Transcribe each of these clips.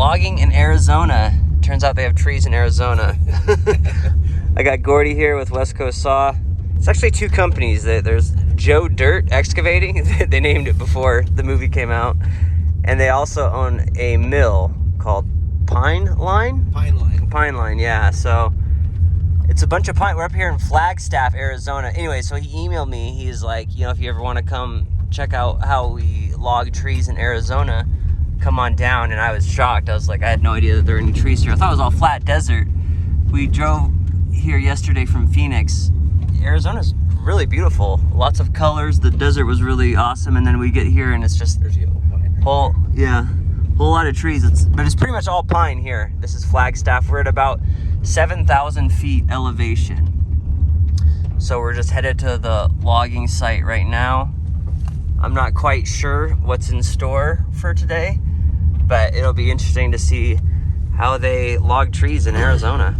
Logging in Arizona. Turns out they have trees in Arizona. I got Gordy here with West Coast Saw. It's actually two companies. There's Joe Dirt Excavating. They named it before the movie came out. And they also own a mill called Pine Line? Pine Line, yeah. So it's a bunch of pine. We're up here in Flagstaff, Arizona. Anyway, so he emailed me. He's like, you know, if you ever want to come check out how we log trees in Arizona, come on down. And I was shocked. I was like, I had no idea that there were any trees here. I thought it was all flat desert. We drove here yesterday from Phoenix. Arizona's really beautiful. Lots of colors. The desert was really awesome. And then we get here and it's just whole lot of trees. But it's pretty much all pine here. This is Flagstaff. We're at about 7,000 feet elevation. So we're just headed to the logging site right now. I'm not quite sure what's in store for today, but it'll be interesting to see how they log trees in Arizona.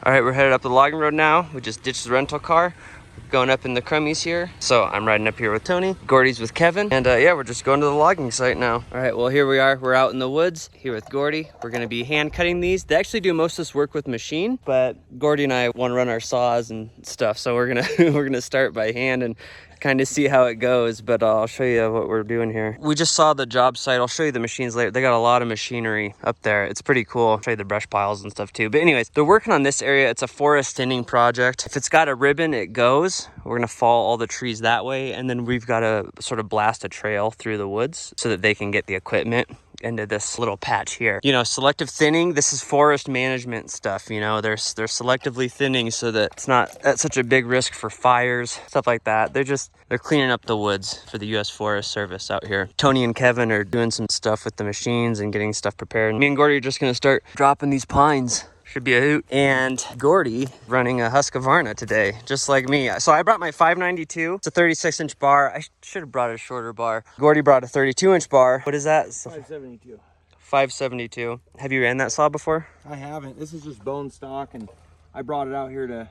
All right, we're headed up the logging road now. We just ditched the rental car. We're going up in the crummies here. So I'm riding up here with Tony. Gordy's with Kevin. And yeah, we're just going to the logging site now. All right, well, here we are. We're out in the woods here with Gordy. We're gonna be hand cutting these. They actually do most of this work with machine, but Gordy and I want to run our saws and stuff. So we're gonna we're gonna start by hand and kind of see how it goes, but I'll show you what we're doing here. We just saw the job site. I'll show you the machines later. They got a lot of machinery up there. It's pretty cool. I'll show you the brush piles and stuff too. But anyways, they're working on this area. It's a forest thinning project. If it's got a ribbon, it goes. We're gonna fall all the trees that way, and then we've got to sort of blast a trail through the woods so that they can get the equipment into this little patch here. You know, selective thinning, this is forest management stuff. You know, they're selectively thinning so that it's not at such a big risk for fires, stuff like that. They're cleaning up the woods for the U.S. Forest Service out here. Tony and Kevin are doing some stuff with the machines and getting stuff prepared. Me and Gordy are just gonna start dropping these pines. Should be a hoot. And Gordy running a Husqvarna today, just like me. So I brought my 592. It's a 36-inch bar. I should have brought a shorter bar. Gordy brought a 32-inch bar. What is that? 572. 572. Have you ran that saw before? I haven't. This is just bone stock, and I brought it out here to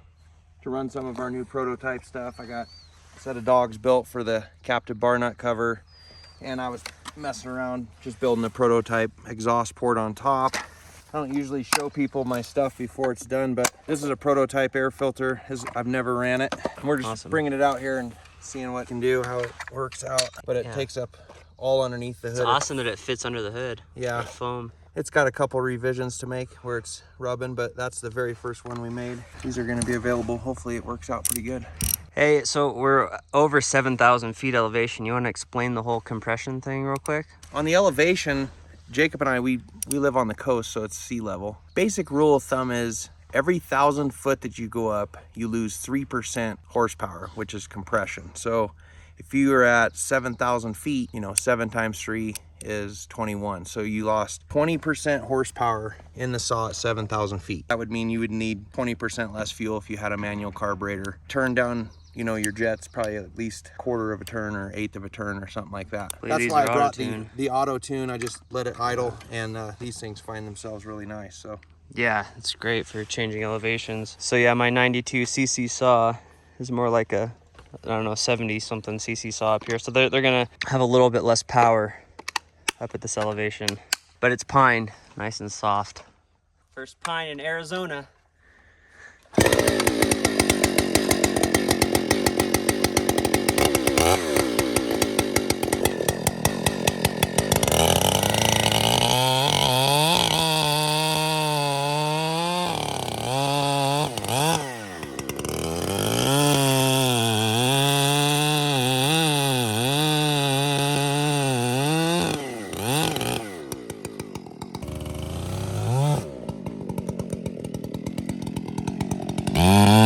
run some of our new prototype stuff. I got a set of dogs built for the captive bar nut cover, and I was messing around just building a prototype exhaust port on top. I don't usually show people my stuff before it's done, but this is a prototype air filter. I've never ran it. We're just bringing it out here and seeing what it can do, how it works out. But it takes up all underneath the hood. It's awesome that it fits under the hood. Yeah. The foam. It's got a couple revisions to make where it's rubbing, but that's the very first one we made. These are going to be available. Hopefully it works out pretty good. Hey, so we're over 7,000 feet elevation. You want to explain the whole compression thing real quick? On the elevation, Jacob and I, we live on the coast, so it's sea level. Basic rule of thumb is every 1,000 foot that you go up, you lose 3% horsepower, which is compression. So if you are at 7,000 feet, you know, 7 times 3 is 21. So you lost 20% horsepower in the saw at 7,000 feet. That would mean you would need 20% less fuel if you had a manual carburetor. Turn down, you know, your jets probably at least 1/4 of a turn or 1/8 of a turn or something like that. That's why I brought the auto tune. I just let it idle, and these things find themselves really nice. So yeah, it's great for changing elevations. So yeah, my 92 cc saw is more like a, I don't know, 70 something cc saw up here. So they're gonna have a little bit less power up at this elevation, but it's pine, nice and soft. First pine in Arizona. Mm-hmm.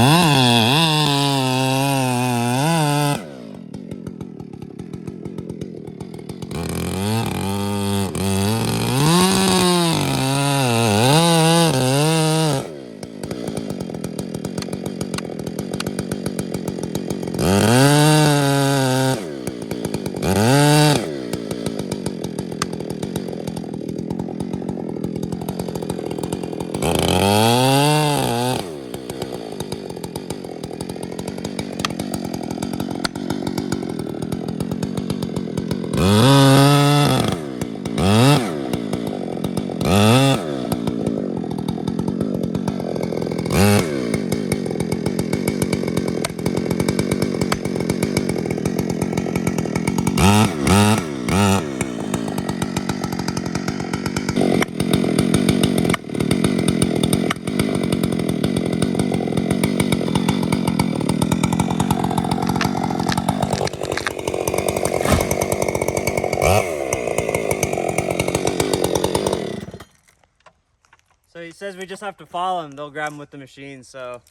he says we just have to follow them. They'll grab them with the machine, so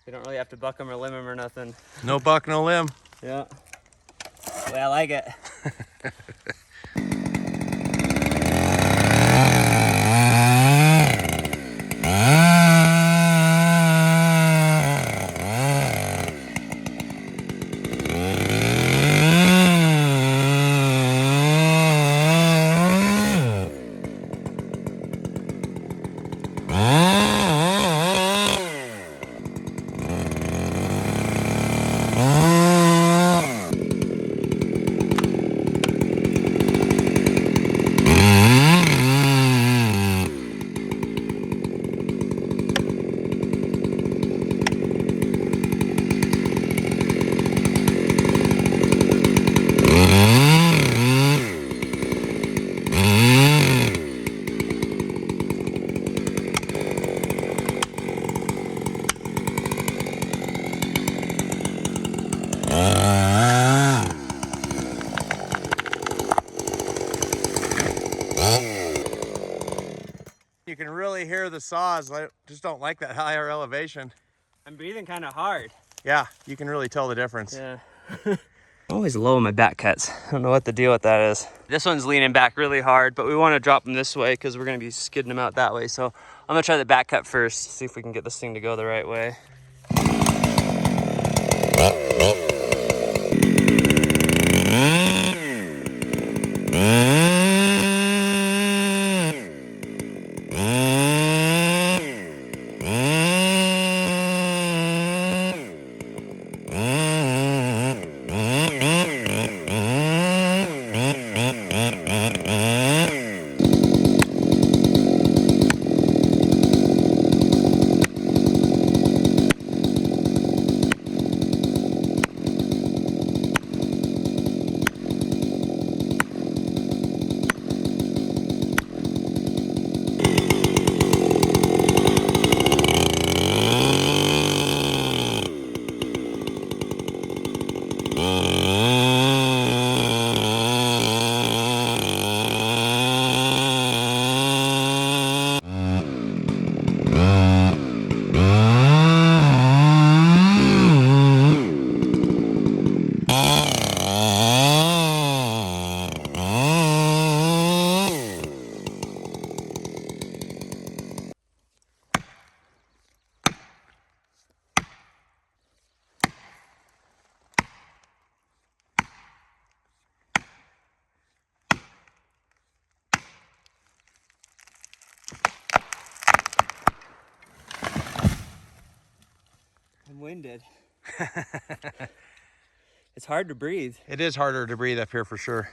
we don't really have to buck them or limb them or nothing. No buck, no limb. Yeah. The way I like it. You can really hear the saws. I just don't like that higher elevation. I'm breathing kind of hard. Yeah, you can really tell the difference. Yeah. Always low in my back cuts. I don't know what the deal with that is. This one's leaning back really hard, but we want to drop them this way because we're going to be skidding them out that way. So I'm going to try the back cut first, see if we can get this thing to go the right way. I'm winded. It's hard to breathe. It is harder to breathe up here for sure.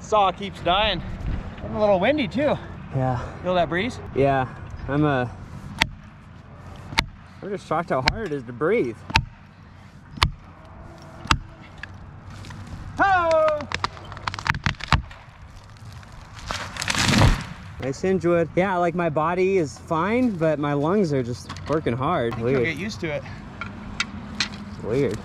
saw keeps dying. Getting a little windy too. Yeah. Feel that breeze? Yeah. I'm just shocked how hard it is to breathe. Oh! Nice hinge wood. Yeah, like my body is fine, but my lungs are just working hard. I think you'll get used to it. Weird.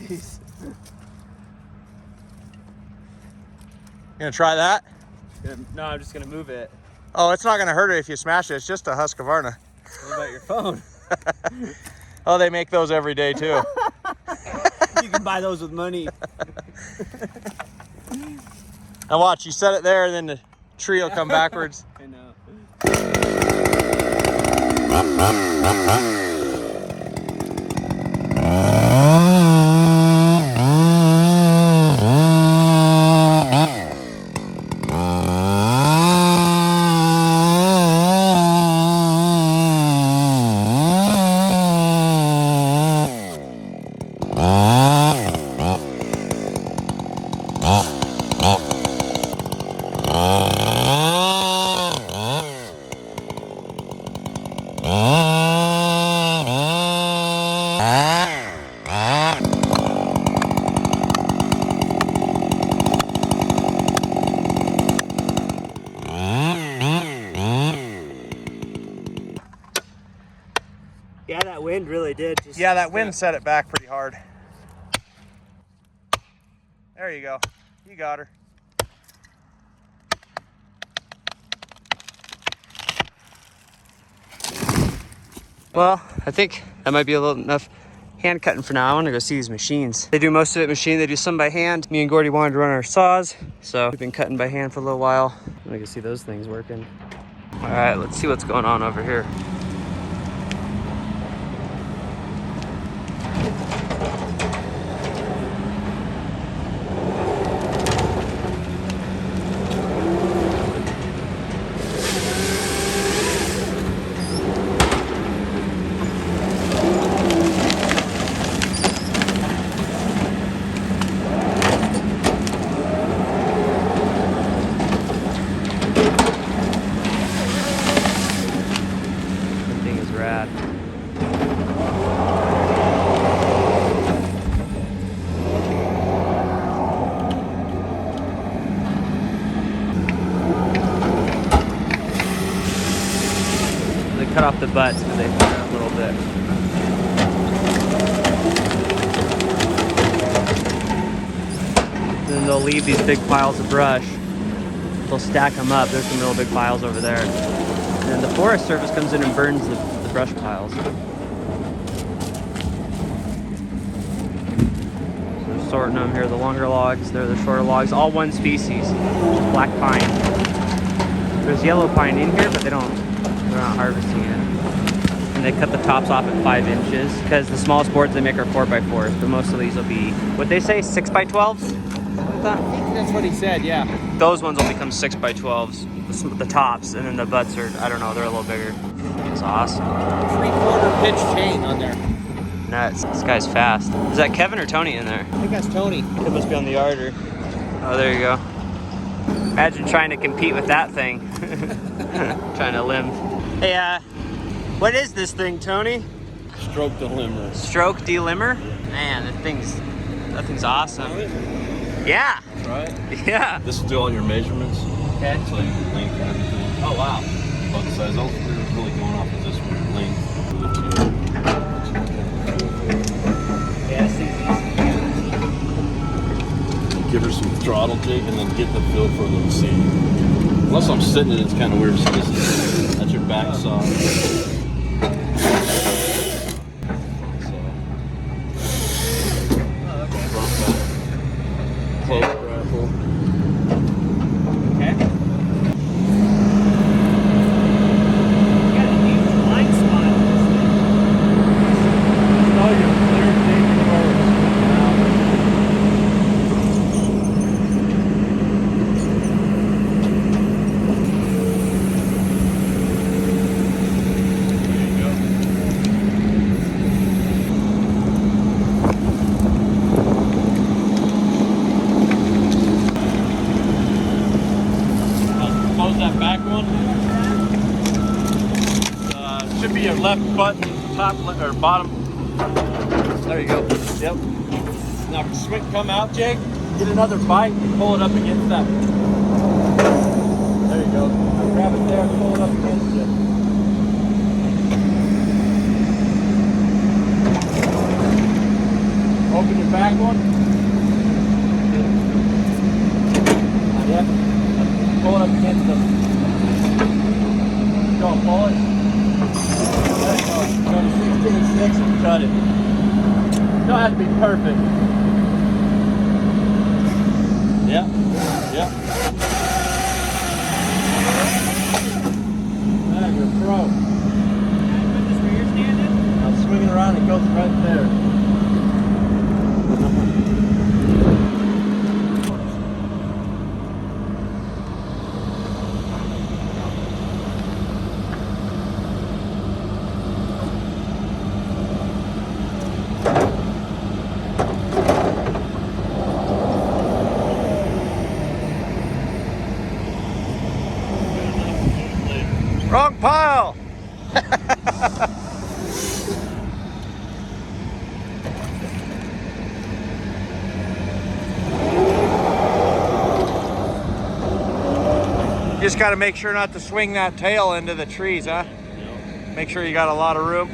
These. You gonna try that? No, I'm just gonna move it. Oh, it's not gonna hurt it if you smash it. It's just a Husqvarna. What about your phone? Oh, they make those every day too. You can buy those with money. Now watch, you set it there and then the tree will come backwards. I know. Yeah, that wind really did. Yeah, that wind set it back pretty hard. There you go. You got her. Well, I think that might be a little enough hand cutting for now. I want to go see these machines. They do most of it machine. They do some by hand. Me and Gordy wanted to run our saws, so we've been cutting by hand for a little while. I can see those things working. All right, let's see what's going on over here. Cut off the butts because they flare a little bit. Then they'll leave these big piles of brush. They'll stack them up. There's some real big piles over there. And then the Forest Service comes in and burns the brush piles. So they're sorting them. Here are the longer logs. They're the shorter logs. All one species. Black pine. There's yellow pine in here, but they're not harvesting it. And they cut the tops off at 5 inches because the smallest boards they make are 4x4s, but most of these will be, what they say, 6x12s? I think that's what he said, yeah. Those ones will become 6x12s, the tops, and then the butts are, I don't know, they're a little bigger. It's awesome. 3/4 pitch chain on there. Nuts. This guy's fast. Is that Kevin or Tony in there? I think that's Tony. It must be on the yarder. Oh, there you go. Imagine trying to compete with that thing. Trying to limb. Hey, what is this thing, Tony? Stroke delimber. Stroke delimber? Man, this thing's That thing's awesome. Yeah. Right? Yeah. This will do all your measurements. Okay. So you can length and everything. Oh, wow. Both sides. All we're really going off is this one, length. Yeah, this thing's easy. Give her some throttle, Jake, and then get the feel for the seat. Unless I'm sitting in it, it's kind of weird. So that's your back saw. Close rifle. Okay. You got a huge blind spot in this thing. Oh, you're clear, Jake. Close that back one. Should be your left button, top or bottom. There you go. Yep. Now swing, come out, Jake. Get another bite and pull it up against that. There you go. Now grab it there and pull it up against it. Open your back one. Yep. Pull it up against them. Go, pull it. There you go. Go to 16.6 and cut it. Don't have to be perfect. Yep. Yep. There, you're a pro. Put this where you're standing? Now swing it around, it goes right there. Wrong pile. You just got to make sure not to swing that tail into the trees, huh? Yep. Make sure you got a lot of room.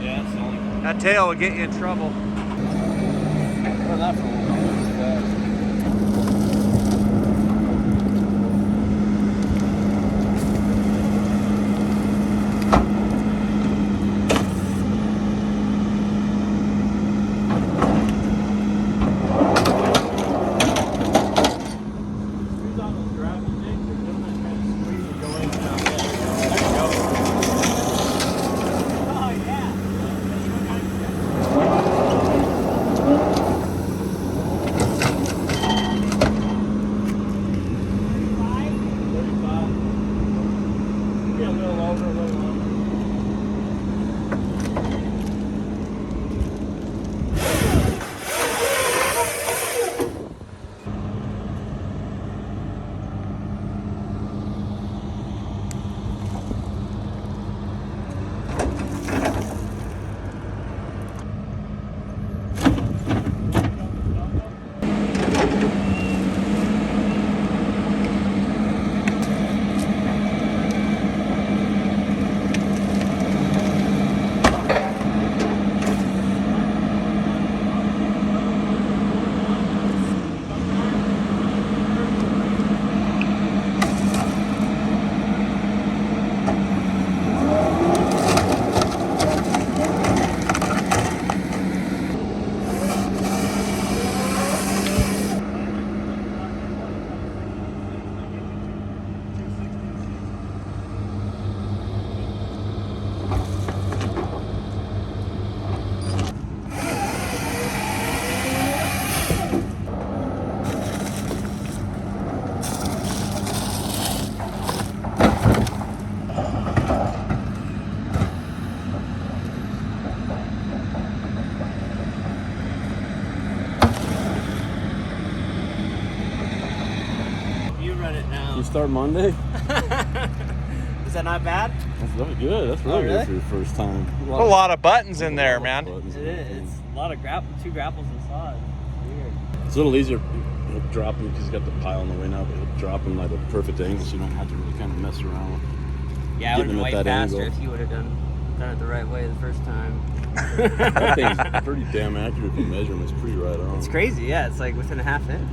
Yeah, it's only. That tail will get you in trouble. Run that for a while. You start Monday? Is that not bad? That's good. That's really good for your first time. A lot of buttons in there, man. It is. It's a lot of two grapples inside. It's a little easier. He'll drop them because he's got the pile in the way now, but he'll drop them at a perfect angle, so you don't have to really kind of mess around with. Yeah, I would have been way Getting them at that faster angle. if you would have done it the right way the first time. That thing's pretty damn accurate if you measure them. It's pretty right on. It's crazy, yeah. It's like within a half inch.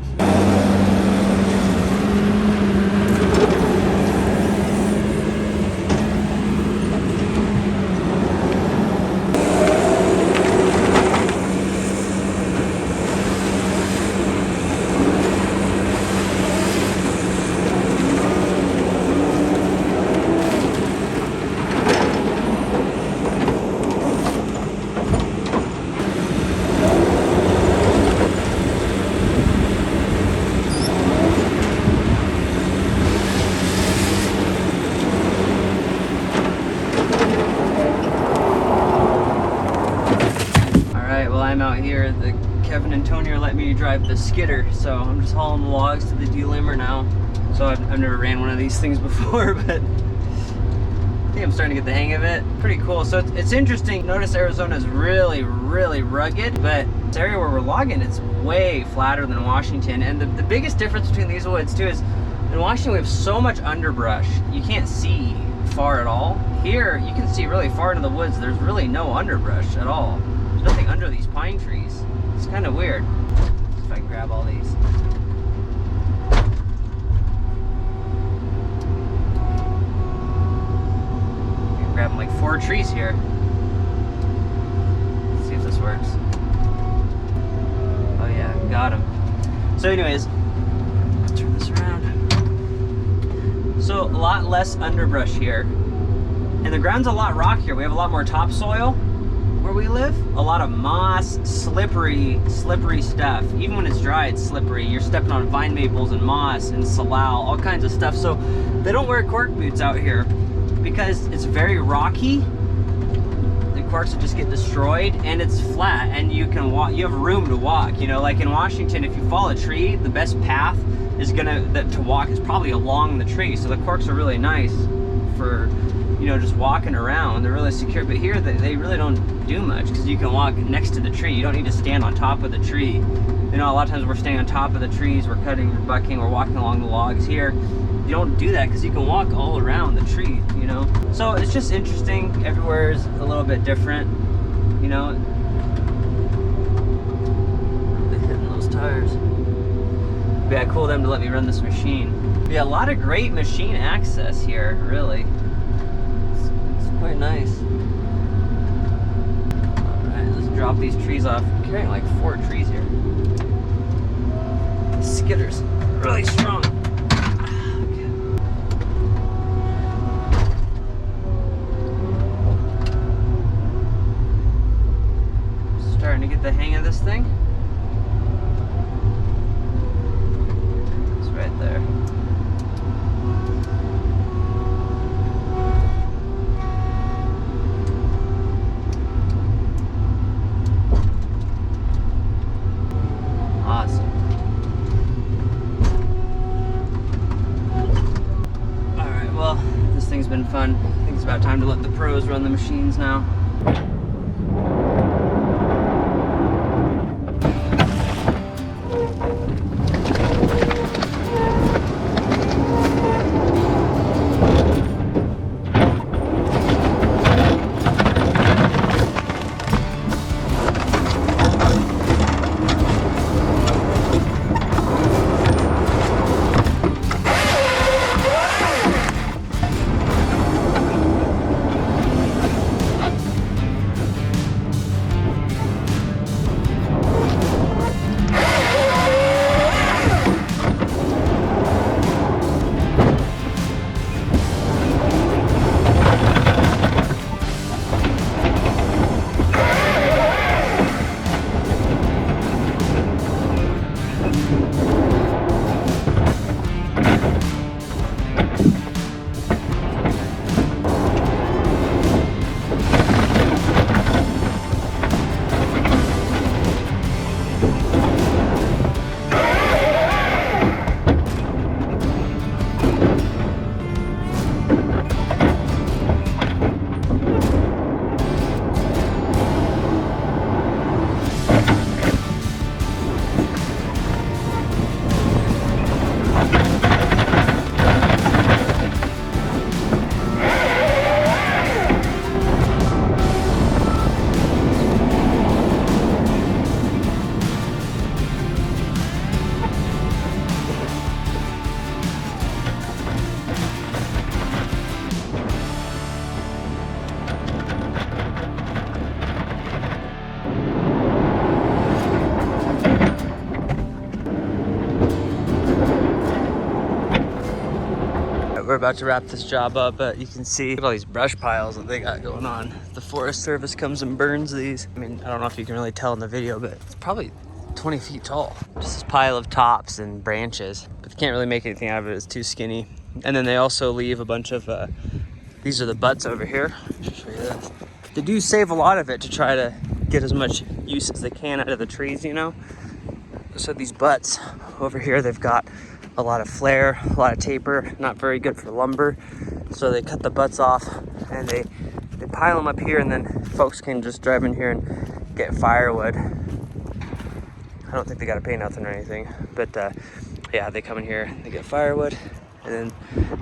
I'm out here. Kevin and Tony are letting me drive the skidder, so I'm just hauling the logs to the delimber now. So I've never ran one of these things before, but I think I'm starting to get the hang of it. Pretty cool. So it's interesting. Notice Arizona is really, really rugged, but this area where we're logging, it's way flatter than Washington. And the biggest difference between these woods too is in Washington we have so much underbrush, you can't see far at all. Here you can see really far into the woods. There's really no underbrush at all. There's nothing under these pine trees. It's kind of weird. Let's see if I can grab all these. I'm grabbing like 4 trees here. Let's see if this works. Oh yeah, got him. So anyways, let's turn this around. So a lot less underbrush here. And the ground's a lot rockier. We have a lot more topsoil where we live. A lot of moss, slippery stuff. Even when it's dry, it's slippery. You're stepping on vine maples and moss and salal, all kinds of stuff. So they don't wear cork boots out here because it's very rocky. The corks will just get destroyed, and it's flat, and you can walk. You have room to walk. You know, like in Washington, if you fall a tree, the best path is to walk is probably along the tree. So the corks are really nice for, you know, just walking around. They're really secure. But here they really don't do much because you can walk next to the tree. You don't need to stand on top of the tree. You know, a lot of times we're standing on top of the trees, we're cutting, we're bucking, we're walking along the logs. Here you don't do that because you can walk all around the tree, you know. So it's just interesting. Everywhere is a little bit different, you know. Really hitting those tires. Yeah, cool of them to let me run this machine. Yeah, a lot of great machine access here, really. It's quite nice. Alright, let's drop these trees off. I'm carrying like 4 trees here. The skidder's really strong. Starting to get the hang of this thing. It's right there. Awesome. Alright, well, this thing's been fun. I think it's about time to let the pros run the machines now. we're about to wrap this job up, but you can see all these brush piles that they got going on. The Forest Service comes and burns these. I mean, I don't know if you can really tell in the video, but it's probably 20 feet tall. Just this pile of tops and branches, but they can't really make anything out of it. It's too skinny. And then they also leave a bunch of, these are the butts over here. I'll show you this. They do save a lot of it to try to get as much use as they can out of the trees, you know? So these butts over here, they've got a lot of flare, a lot of taper, not very good for lumber. So they cut the butts off and they pile them up here, and then folks can just drive in here and get firewood. I don't think they gotta pay nothing or anything, but yeah, they come in here, they get firewood, and then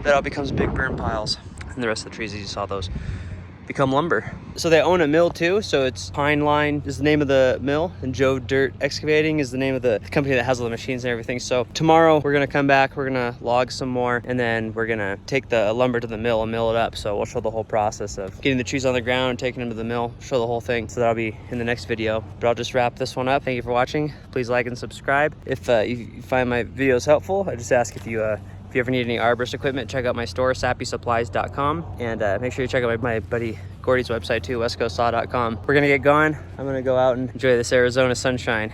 that all becomes big burn piles. And the rest of the trees, as you saw those, become lumber. So they own a mill too, so it's Pine Line is the name of the mill, and Joe Dirt Excavating is the name of the company that has all the machines and everything. So tomorrow we're gonna come back, we're gonna log some more, and then we're gonna take the lumber to the mill and mill it up. So we'll show the whole process of getting the trees on the ground, taking them to the mill, show the whole thing. So that'll be in the next video, but I'll just wrap this one up. Thank you for watching. Please like and subscribe. If you find my videos helpful, I just ask if you ever need any arborist equipment, check out my store, sappysupplies.com, and make sure you check out my buddy Gordy's website too, westcoastsaw.com. We're gonna get going. I'm gonna go out and enjoy this Arizona sunshine.